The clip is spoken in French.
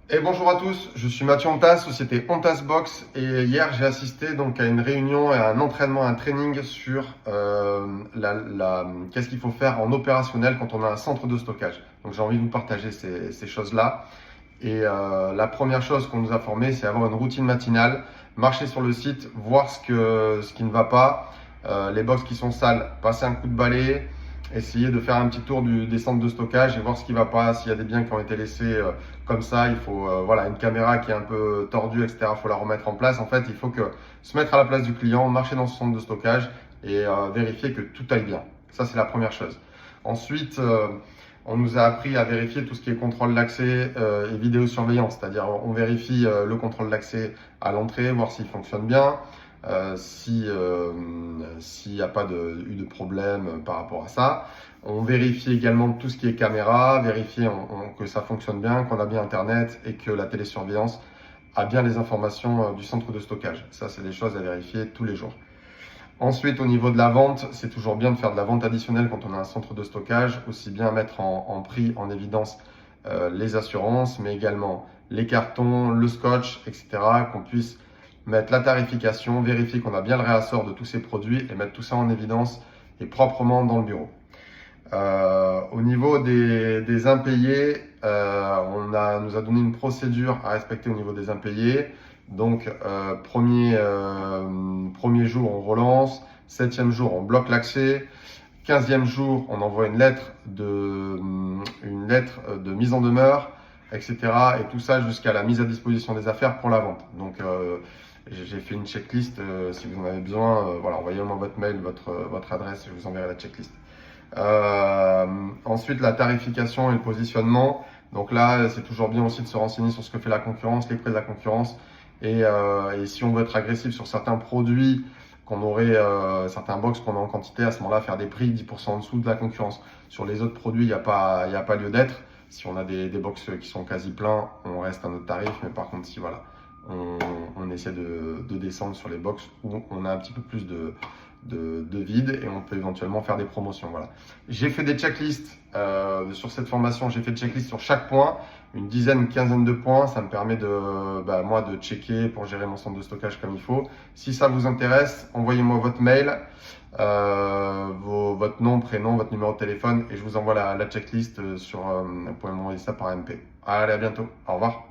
Et bonjour à tous, je suis Mathieu Ontas, société Ontas Box, et hier j'ai assisté donc à une réunion et à un entraînement, un training sur qu'est-ce qu'il faut faire en opérationnel quand on a un centre de stockage. Donc j'ai envie de vous partager ces choses-là. Et la première chose qu'on nous a formé, c'est avoir une routine matinale, marcher sur le site, voir ce qui ne va pas, les box qui sont sales, passer un coup de balai, essayer de faire un petit tour des centres de stockage et voir ce qui ne va pas, s'il y a des biens qui ont été laissés comme ça, il faut voilà, une caméra qui est un peu tordue, etc. Il faut la remettre en place. En fait, il faut se mettre à la place du client, marcher dans ce centre de stockage et vérifier que tout aille bien. Ça, c'est la première chose. Ensuite, on nous a appris à vérifier tout ce qui est contrôle d'accès et vidéosurveillance, c'est-à-dire on vérifie le contrôle d'accès à l'entrée, voir s'il fonctionne bien, s'il n'y a pas eu de problème par rapport à ça. On vérifie également tout ce qui est caméra, vérifier que ça fonctionne bien, qu'on a bien Internet et que la télésurveillance a bien les informations du centre de stockage. Ça, c'est des choses à vérifier tous les jours. Ensuite, au niveau de la vente, c'est toujours bien de faire de la vente additionnelle quand on a un centre de stockage, aussi bien mettre en prix, en évidence les assurances, mais également les cartons, le scotch, etc., qu'on puisse mettre la tarification, vérifier qu'on a bien le réassort de tous ces produits et mettre tout ça en évidence et proprement dans le bureau. Au niveau des impayés, nous a donné une procédure à respecter au niveau des impayés. Donc, premier jour, on relance. 7e jour, on bloque l'accès. 15e jour, on envoie une lettre de mise en demeure, etc. Et tout ça jusqu'à la mise à disposition des affaires pour la vente. Donc, j'ai fait une checklist. Si vous en avez besoin, voilà, envoyez-moi votre mail, votre adresse, je vous enverrai la checklist. Ensuite, la tarification et le positionnement. Donc là, c'est toujours bien aussi de se renseigner sur ce que fait la concurrence, les prix de la concurrence. Et si on veut être agressif sur certains produits, qu'on aurait certains box qu'on a en quantité, à ce moment-là, faire des prix 10% en dessous de la concurrence. Sur les autres produits, il n'y a pas lieu d'être. Si on a des box qui sont quasi pleins, on reste à notre tarif. Mais par contre, si voilà, on essaie de descendre sur les box où on a un petit peu plus de vide et on peut éventuellement faire des promotions. Voilà. J'ai fait des checklists sur cette formation, j'ai fait des checklists sur chaque point, une dizaine, une quinzaine de points. Ça me permet moi de checker pour gérer mon centre de stockage comme il faut. Si ça vous intéresse, envoyez-moi votre mail, votre nom, prénom, votre numéro de téléphone et je vous envoie la checklist vous pouvez m'envoyer ça par MP. Allez, à bientôt. Au revoir.